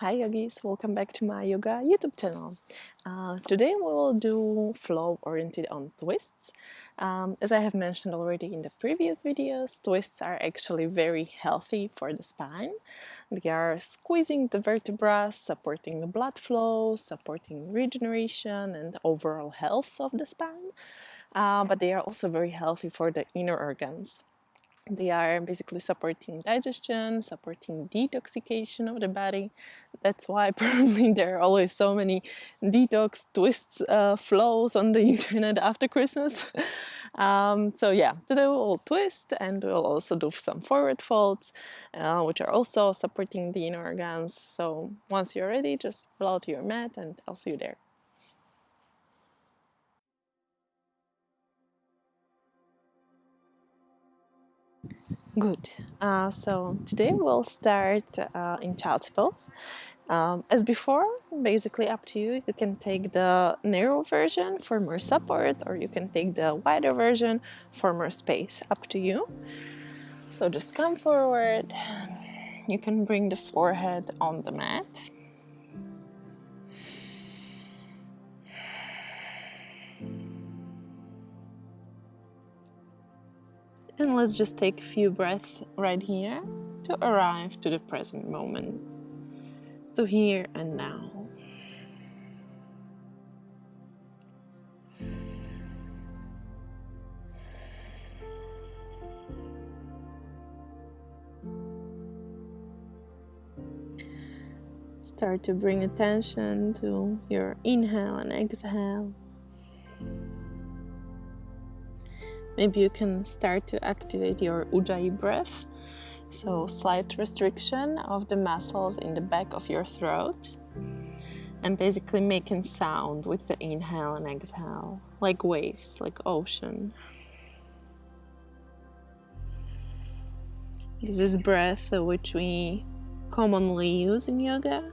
Hi yogis, welcome back to my yoga YouTube channel. Today we will do flow oriented on twists. As I have mentioned already in the previous videos, twists are actually very healthy for the spine. They are squeezing the vertebrae, supporting the blood flow, supporting regeneration and overall health of the spine. But they are also very healthy for the inner organs. They are basically supporting digestion, supporting detoxification of the body. That's why probably there are always so many detox twists, flows on the internet after Christmas. So yeah, today we'll twist and we'll also do some forward folds, which are also supporting the inner organs. So once you're ready, just blow out your mat and I'll see you there. Good. So today we'll start in child's pose. As before, basically up to you. You can take the narrow version for more support, or you can take the wider version for more space. Up to you. So just come forward. You can bring the forehead on the mat. And let's just take a few breaths right here to arrive to the present moment, to here and now. Start to bring attention to your inhale and exhale. Maybe you can start to activate your Ujjayi breath, so slight restriction of the muscles in the back of your throat, and basically making sound with the inhale and exhale, like waves, like ocean. This is breath which we commonly use in yoga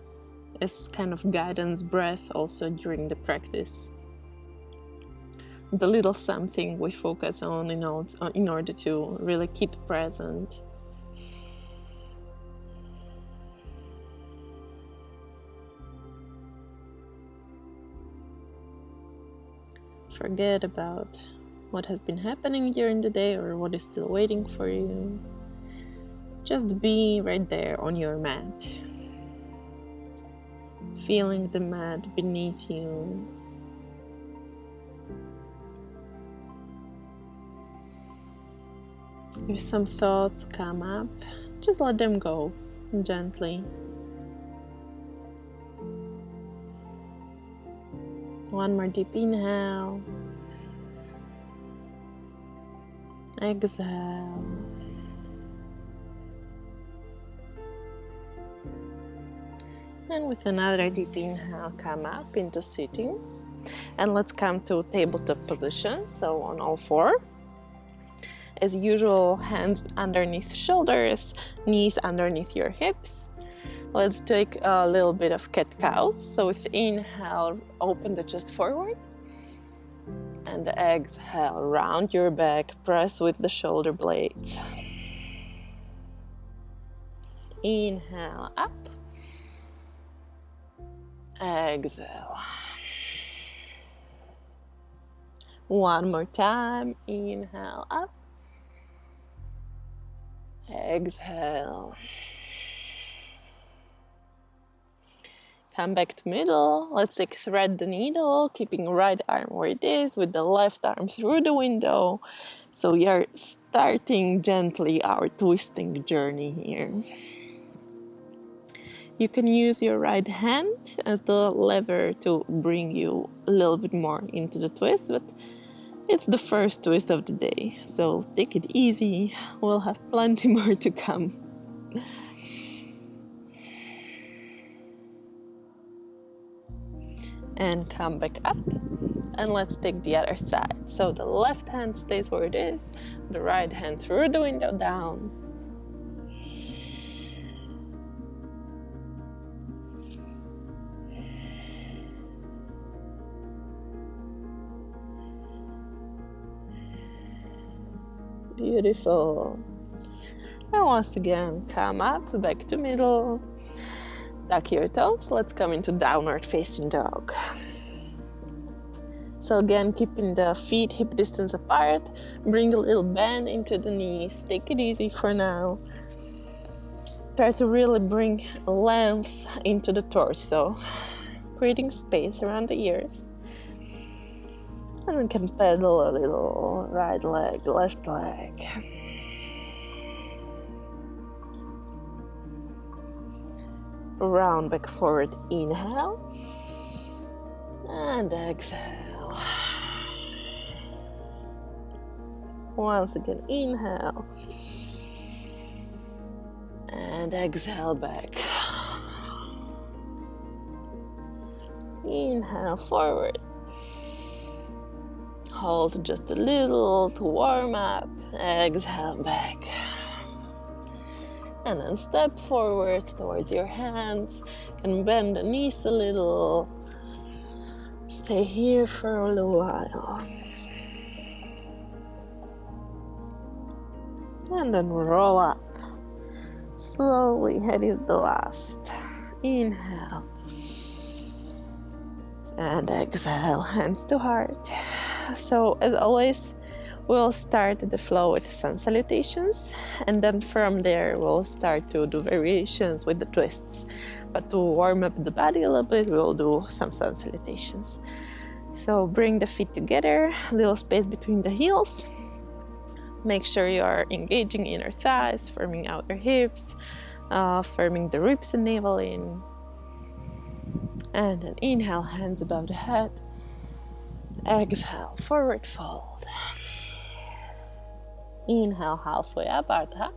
as kind of guidance breath also during the practice. The little something we focus on in order to really keep present. Forget about what has been happening during the day or what is still waiting for you. Just be right there on your mat, feeling the mat beneath you. If some thoughts come up, just let them go gently. One more deep inhale. Exhale. And with another deep inhale, come up into sitting. And let's come to tabletop position, so on all four. As usual, hands underneath shoulders, knees underneath your hips. Let's take a little bit of cat-cows. So with inhale, open the chest forward. And exhale, round your back, press with the shoulder blades. Inhale, up. Exhale. One more time. Inhale, up. Exhale. Come back to middle. Let's thread the needle, keeping right arm where it is, with the left arm through the window. So we are starting gently our twisting journey here. You can use your right hand as the lever to bring you a little bit more into the twist, but it's the first twist of the day, so take it easy. We'll have plenty more to come. And come back up. And let's take the other side. So the left hand stays where it is, the right hand through the window down. Beautiful. And once again, come up, back to middle. Tuck your toes. Let's come into downward facing dog. So again, keeping the feet hip distance apart. Bring a little bend into the knees. Take it easy for now. Try to really bring length into the torso, creating space around the ears. And we can pedal a little. Right leg, left leg. Round back forward, inhale. And exhale. Once again, inhale. And exhale back. Inhale forward. Hold just a little to warm up. Exhale back. And then step forward towards your hands. You can bend the knees a little. Stay here for a little while. And then roll up. Slowly, head is the last. Inhale. And exhale, hands to heart. So as always, we'll start the flow with sun salutations, and then from there we'll start to do variations with the twists. But to warm up the body a little bit, we'll do some sun salutations. So bring the feet together, little space between the heels. Make sure you are engaging inner thighs, firming outer hips, firming the ribs and navel in. And then inhale, hands above the head. Exhale, forward fold. Inhale, halfway up, Ardha.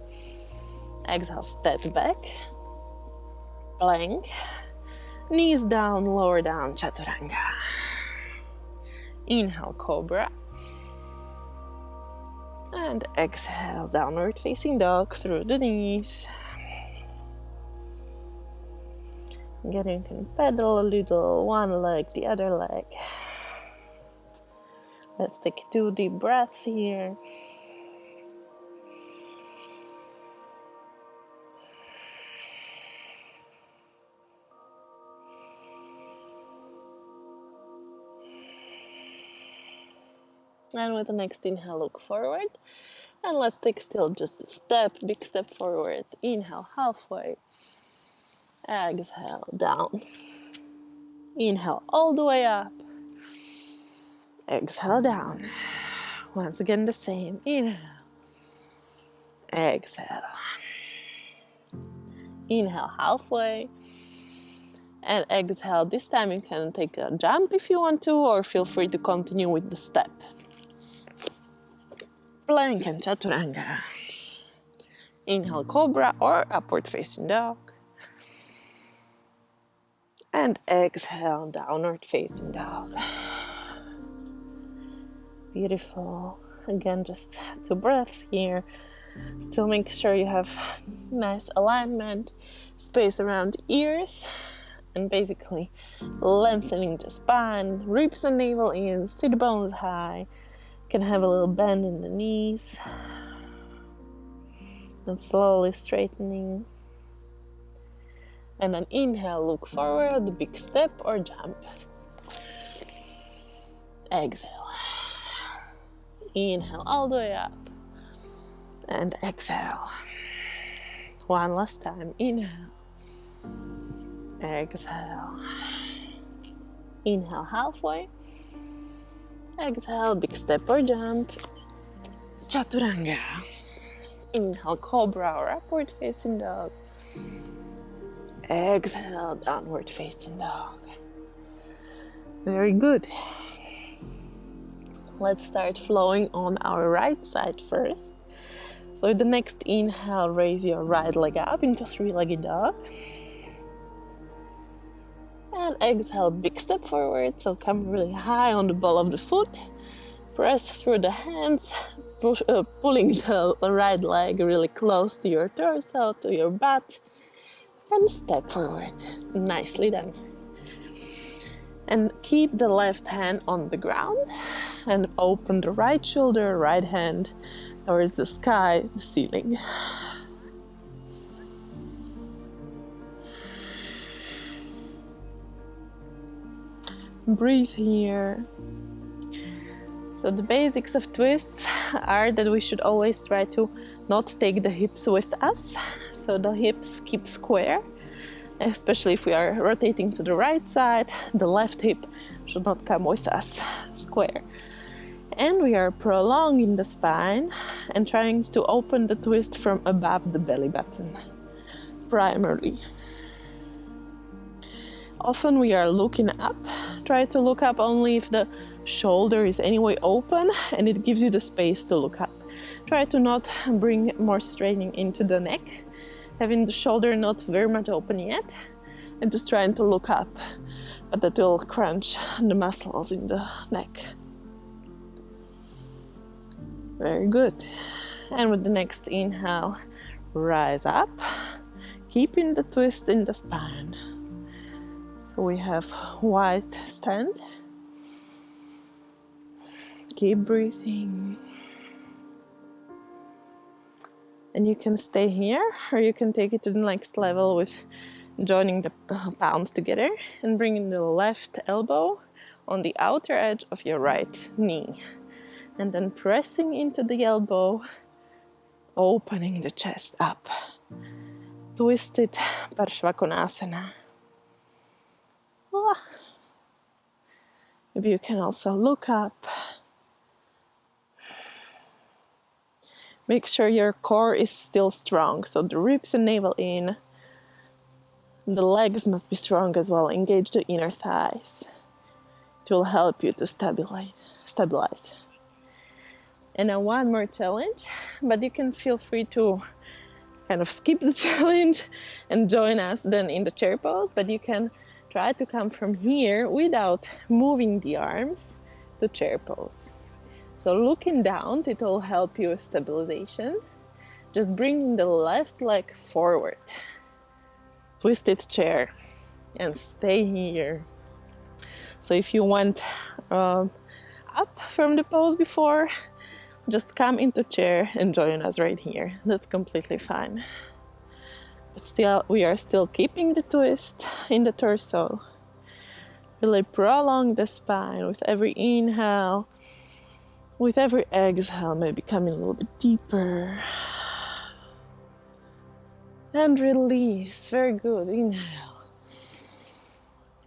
Exhale, step back. Plank. Knees down, lower down, Chaturanga. Inhale, Cobra. And exhale, downward facing dog through the knees. Again, you can pedal a little, one leg, the other leg. Let's take 2 deep breaths here. And with the next inhale, look forward. And let's take still just a step, big step forward. Inhale, halfway. Exhale, down. Inhale, all the way up. Exhale, down. Once again, the same. Inhale. Exhale. Inhale, halfway. And exhale. This time you can take a jump if you want to, or feel free to continue with the step. Plank and Chaturanga. Inhale, Cobra or upward facing dog. And exhale, downward facing dog. Beautiful. Again, just 2 breaths here. Still make sure you have nice alignment, space around ears, and basically lengthening the spine, ribs and navel in, sit bones high. You can have a little bend in the knees. And slowly straightening. And then inhale, look forward, the big step or jump. Exhale. Inhale all the way up. And exhale. One last time. Inhale. Exhale. Inhale halfway. Exhale, big step or jump. Chaturanga. Inhale, Cobra or upward facing dog. Exhale, downward facing dog. Very good. Let's start flowing on our right side first. So with the next inhale, raise your right leg up into 3-legged dog. And exhale, big step forward. So come really high on the ball of the foot. Press through the hands, pulling the right leg really close to your torso, to your butt. And step forward. Nicely done. And keep the left hand on the ground and open the right shoulder, right hand towards the sky, the ceiling. breathe here. So the basics of twists are that we should always try to not take the hips with us, so the hips keep square, especially if we are rotating to the right side. The left hip should not come with us, square. And we are prolonging the spine and trying to open the twist from above the belly button, primarily. Often we are looking up. Try to look up only if the shoulder is anyway open and it gives you the space to look up. Try to not bring more straining into the neck, having the shoulder not very much open yet, and just trying to look up, but that will crunch the muscles in the neck. Very good. And with the next inhale, rise up, keeping the twist in the spine. So we have wide stand. Keep breathing. And you can stay here, or you can take it to the next level with joining the palms together and bringing the left elbow on the outer edge of your right knee. And then pressing into the elbow, opening the chest up. Twisted Parshvakonasana. Maybe you can also look up. Make sure your core is still strong, so the ribs and navel in. The legs must be strong as well. Engage the inner thighs. It will help you to stabilize. And now one more challenge, but you can feel free to kind of skip the challenge and join us then in the chair pose, but you can try to come from here without moving the arms to chair pose. So looking down, it will help you with stabilization. Just bringing the left leg forward. Twisted chair and stay here. So if you went up from the pose before, just come into chair and join us right here. That's completely fine. But still, we are still keeping the twist in the torso. Really prolong the spine with every inhale. With every exhale, maybe coming a little bit deeper. And release. Very good. Inhale.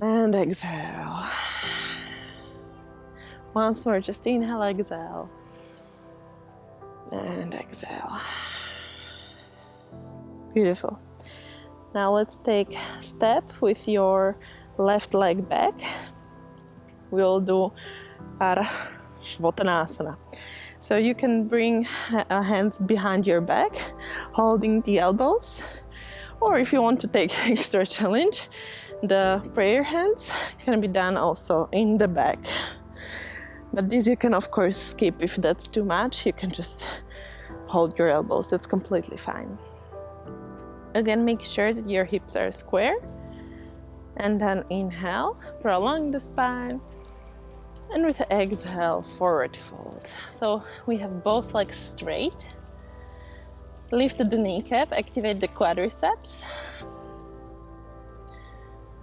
And exhale. Once more, just inhale, exhale. And exhale. Beautiful. Now let's take a step with your left leg back. We'll do Parshvakonasana. So you can bring hands behind your back, holding the elbows. Or if you want to take extra challenge, the prayer hands can be done also in the back. But this you can of course skip if that's too much. You can just hold your elbows. That's completely fine. Again, make sure that your hips are square. And then inhale, prolong the spine. And with the exhale, forward fold. So we have both legs straight. Lift the kneecap, activate the quadriceps.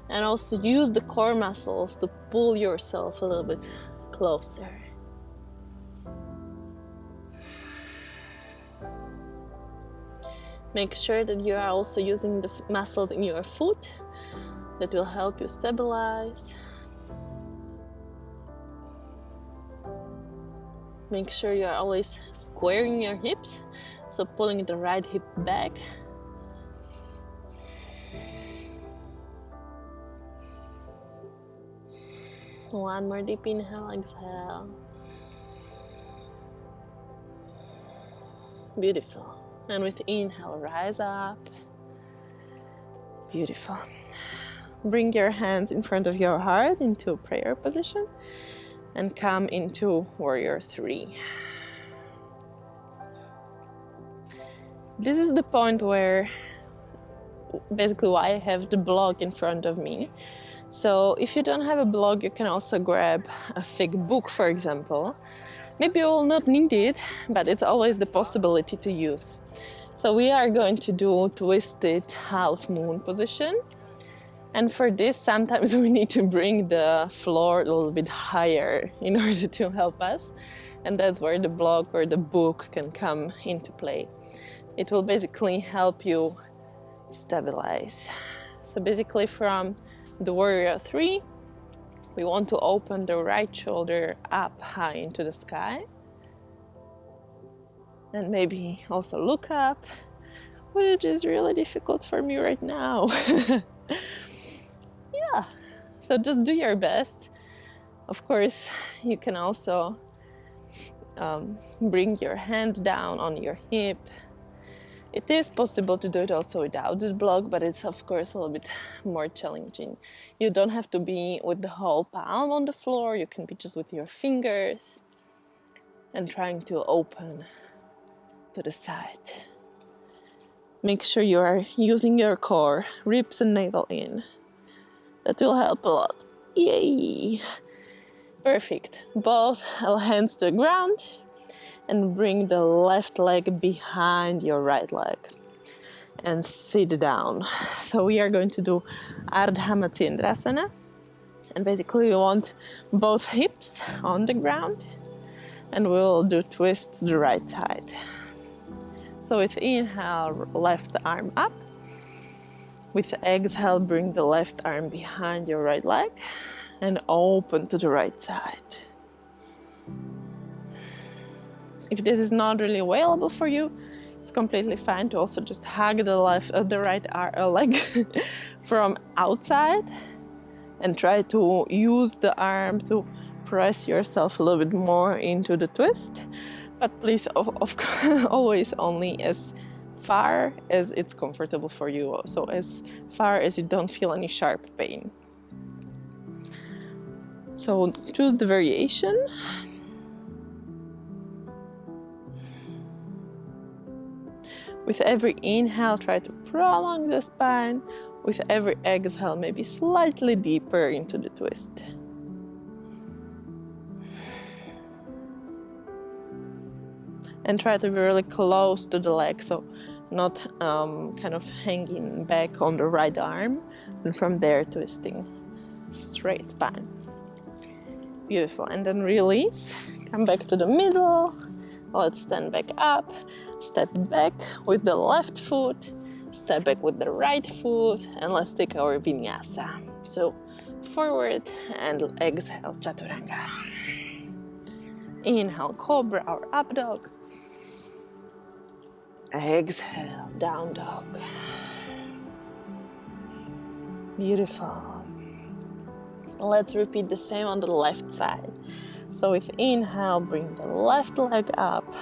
And also use the core muscles to pull yourself a little bit closer. Make sure that you are also using the muscles in your foot that will help you stabilize. Make sure you are always squaring your hips, so pulling the right hip back. One more deep inhale, exhale. Beautiful. And with inhale, rise up. Beautiful. Bring your hands in front of your heart into prayer position and come into warrior 3. This is the point where basically why I have the blog in front of me. So if you don't have a blog, you can also grab a thick book, for example. Maybe you will not need it, but it's always the possibility to use. So we are going to do twisted half moon position. And for this, sometimes we need to bring the floor a little bit higher in order to help us. And that's where the block or the book can come into play. It will basically help you stabilize. So basically from the warrior 3, we want to open the right shoulder up high into the sky. And maybe also look up, which is really difficult for me right now. Yeah, so just do your best. Of course, you can also bring your hand down on your hip. It is possible to do it also without the block, but it's of course a little bit more challenging. You don't have to be with the whole palm on the floor, you can be just with your fingers and trying to open to the side. Make sure you are using your core, ribs and navel in. That will help a lot. Yay! Perfect. Both hands to the ground and bring the left leg behind your right leg and sit down. So we are going to do Ardha Matsyendrasana, and basically we want both hips on the ground and we'll do twists to the right side. So with inhale, left arm up. With exhale, bring the left arm behind your right leg and open to the right side. If this is not really available for you, it's completely fine to also just hug the right leg from outside and try to use the arm to press yourself a little bit more into the twist. But please, always only as far as it's comfortable for you, so as far as you don't feel any sharp pain. So choose the variation. With every inhale, try to prolong the spine. With every exhale, maybe slightly deeper into the twist. And try to be really close to the leg, so not kind of hanging back on the right arm, and from there twisting straight spine. Beautiful. And then release, come back to the middle. Let's stand back up, step back with the left foot, step back with the right foot, and let's take our vinyasa. So forward and exhale, chaturanga. Inhale, cobra or up dog. Exhale, down dog. Beautiful. Let's repeat the same on the left side. So with inhale, bring the left leg up.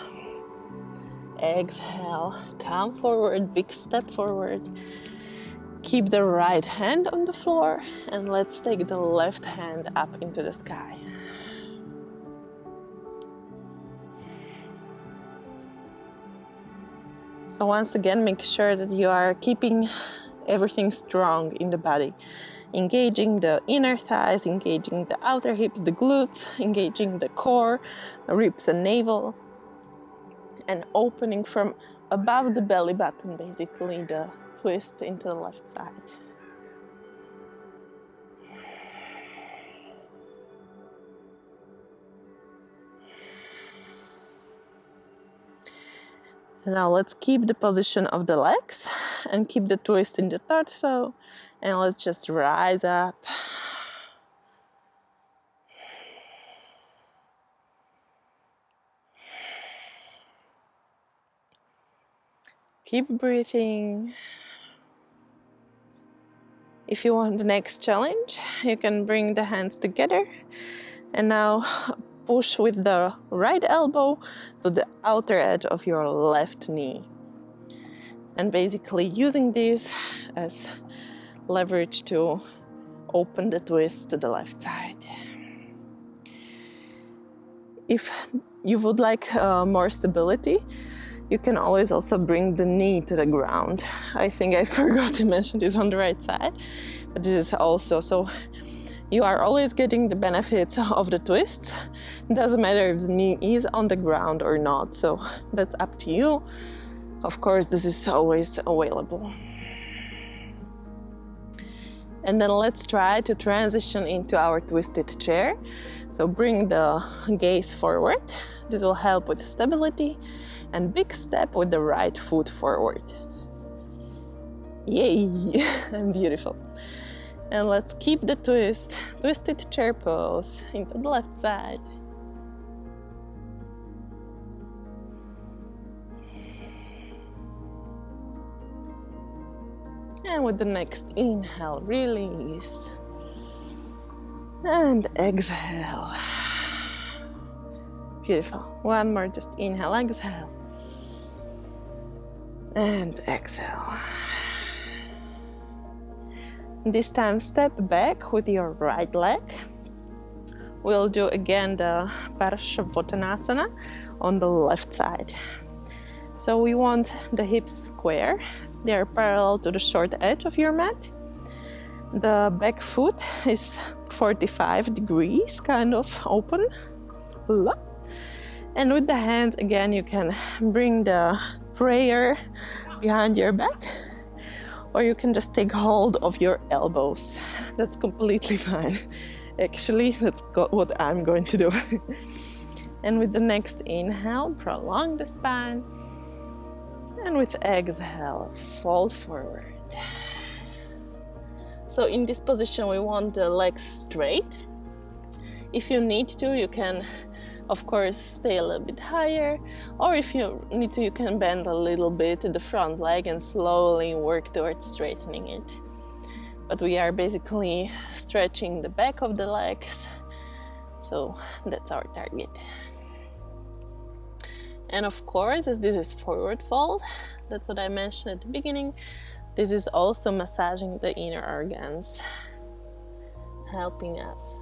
Exhale, come forward, big step forward. Keep the right hand on the floor and let's take the left hand up into the sky. So once again, make sure that you are keeping everything strong in the body. Engaging the inner thighs, engaging the outer hips, the glutes, engaging the core, ribs and navel, and opening from above the belly button, basically the twist into the left side. Now let's keep the position of the legs and keep the twist in the torso, and let's just rise up. Keep breathing. If you want the next challenge, you can bring the hands together and now push with the right elbow to the outer edge of your left knee. And basically using this as leverage to open the twist to the left side. If you would like more stability, you can always also bring the knee to the ground. I think I forgot to mention this on the right side, but this is also so you are always getting the benefits of the twists. It doesn't matter if the knee is on the ground or not, so that's up to you. Of course, this is always available. And then let's try to transition into our twisted chair. So bring the gaze forward. This will help with stability. And big step with the right foot forward. Yay! Beautiful. And let's keep the twist. Twisted chair pose into the left side. And with the next inhale, release. And exhale. Beautiful. One more, just inhale, exhale. And exhale. This time step back with your right leg. We'll do again the Parshavottanasana on the left side. So we want the hips square. They are parallel to the short edge of your mat. The back foot is 45 degrees, kind of open. And with the hand, again, you can bring the prayer behind your back, or you can just take hold of your elbows. That's completely fine. Actually, that's what I'm going to do. And with the next inhale, prolong the spine. And with exhale, fold forward. So in this position, we want the legs straight. If you need to, you can, of course, stay a little bit higher. Or if you need to, you can bend a little bit the front leg and slowly work towards straightening it. But we are basically stretching the back of the legs. So that's our target. And of course, as this is forward fold, that's what I mentioned at the beginning, this is also massaging the inner organs, helping us.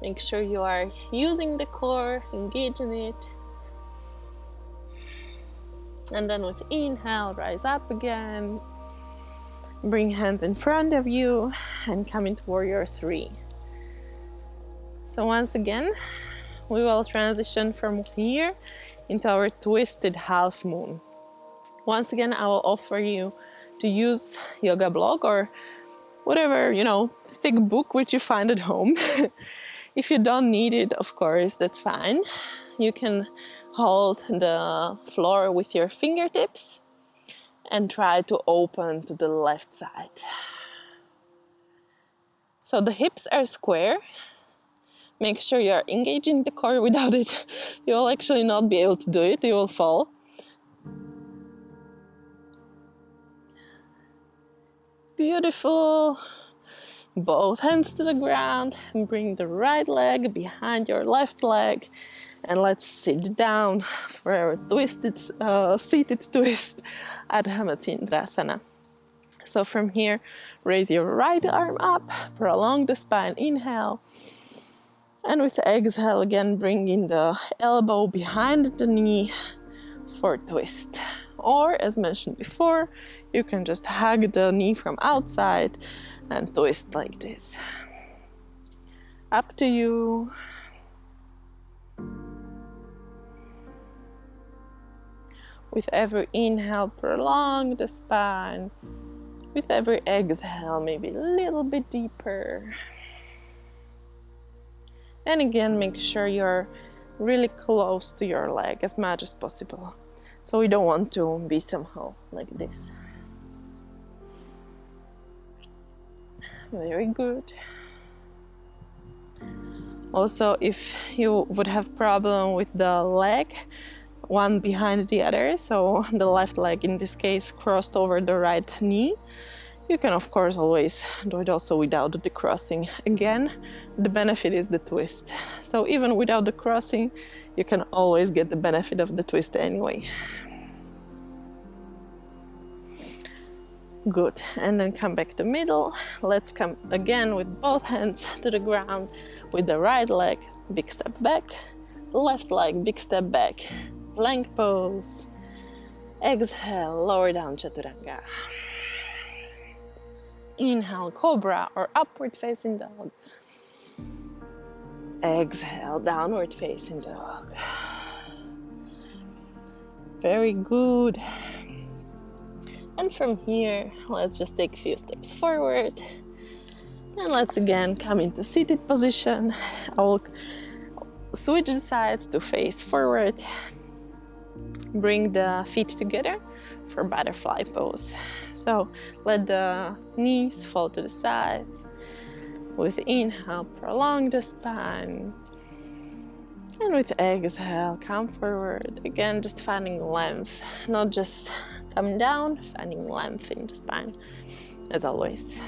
Make sure you are using the core, engaging it. And then with inhale, rise up again. Bring hands in front of you and come into warrior 3. So once again, we will transition from here into our twisted half moon. Once again, I will offer you to use yoga blog or whatever, thick book which you find at home. If you don't need it, of course, that's fine. You can hold the floor with your fingertips and try to open to the left side. So the hips are square. Make sure you're engaging the core. Without it, you will actually not be able to do it. You will fall. Beautiful. Both hands to the ground and bring the right leg behind your left leg. And let's sit down for our seated twist at Hamatindrasana. So from here, raise your right arm up, prolong the spine, inhale. And with the exhale, again, bring in the elbow behind the knee for twist. Or, as mentioned before, you can just hug the knee from outside and twist like this. Up to you. With every inhale, prolong the spine. With every exhale, maybe a little bit deeper. And again, make sure you're really close to your leg as much as possible. So we don't want to be somehow like this. Very good. Also, if you would have problem with the leg, one behind the other, so the left leg in this case crossed over the right knee, you can of course always do it also without the crossing. Again, the benefit is the twist. So even without the crossing, you can always get the benefit of the twist anyway. Good, and then come back to middle. Let's come again with both hands to the ground with the right leg, big step back, left leg, big step back, plank pose. Exhale, lower down chaturanga. Inhale, cobra or upward facing dog. Exhale, downward facing dog. Very good. And from here, let's just take a few steps forward. And let's again come into seated position. I will switch the sides to face forward. Bring the feet together for butterfly pose. So let the knees fall to the sides. With inhale, prolong the spine. And with exhale, come forward. Again, just finding length, not just coming down, finding length in the spine, as always.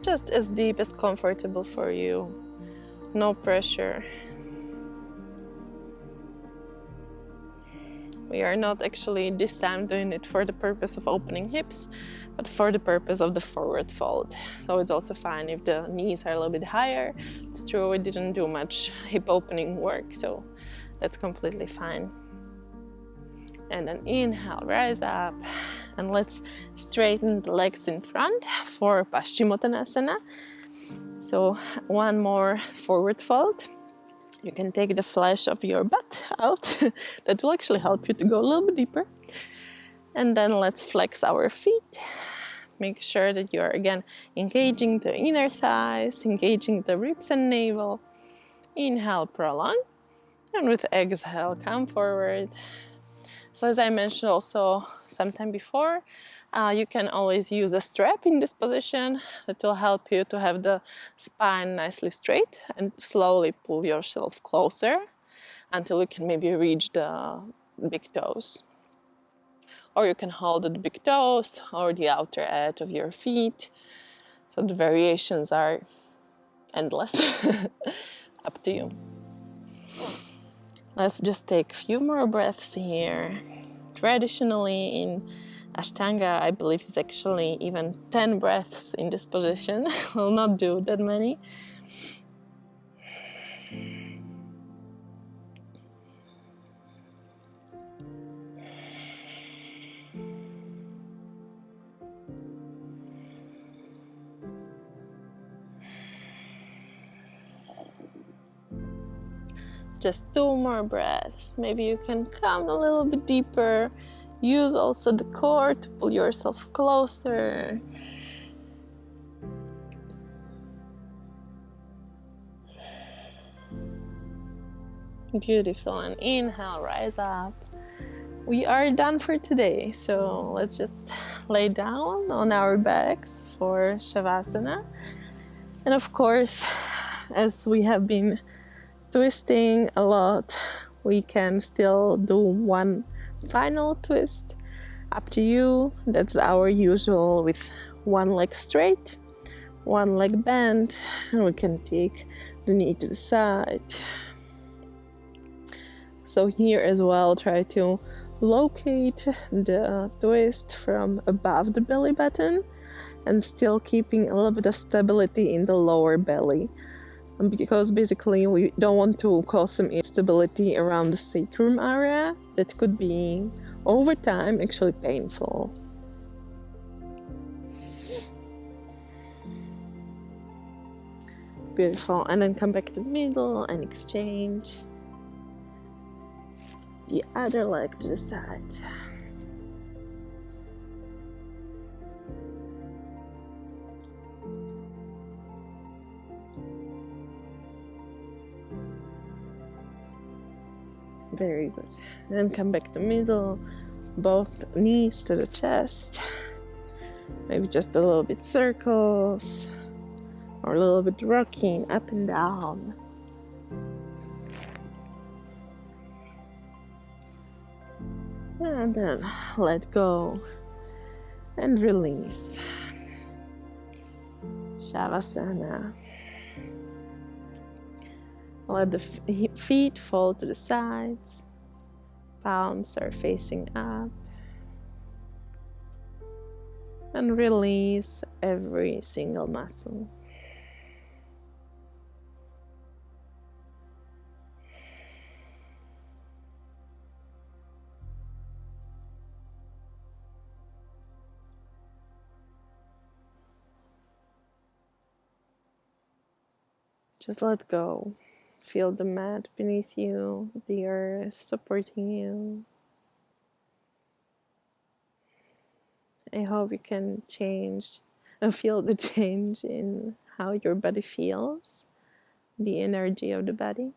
Just as deep as comfortable for you, no pressure. We are not actually this time doing it for the purpose of opening hips, but for the purpose of the forward fold. So it's also fine if the knees are a little bit higher. It's true, we didn't do much hip opening work, so that's completely fine. And then inhale, rise up, and let's straighten the legs in front for Paschimottanasana. So one more forward fold. You can take the flesh of your butt out. That will actually help you to go a little bit deeper. And then let's flex our feet. Make sure that you are again engaging the inner thighs, engaging the ribs and navel. Inhale, prolong. And with exhale, come forward. So as I mentioned also sometime before, you can always use a strap in this position that will help you to have the spine nicely straight and slowly pull yourself closer until you can maybe reach the big toes. Or you can hold the big toes or the outer edge of your feet. So the variations are endless. Up to you. Let's just take a few more breaths here. Traditionally in Ashtanga, I believe it's actually even 10 breaths in this position. We'll not do that many. Just 2 more breaths. Maybe you can come a little bit deeper. Use also the core to pull yourself closer. Beautiful. And inhale, rise up. We are done for today. So let's just lay down on our backs for Shavasana. And of course, as we have been twisting a lot, we can still do one final twist. Up to you. That's our usual, with one leg straight, one leg bent, and we can take the knee to the side. So here as well, try to locate the twist from above the belly button and still keeping a little bit of stability in the lower belly. Because basically we don't want to cause some instability around the sacrum area that could be over time actually painful. Beautiful. And then come back to the middle and exchange the other leg to the side. Very good. Then come back to the middle, both knees to the chest. Maybe just a little bit circles or a little bit rocking up and down. And then let go and release. Shavasana. Let the feet fall to the sides. Palms are facing up. And release every single muscle. Just let go. Feel the mat beneath you, the earth supporting you. I hope you can change and feel the change in how your body feels, the energy of the body.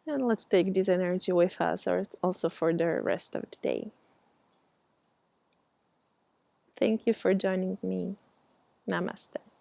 And let's take this energy with us also for the rest of the day. Thank you for joining me. Namaste.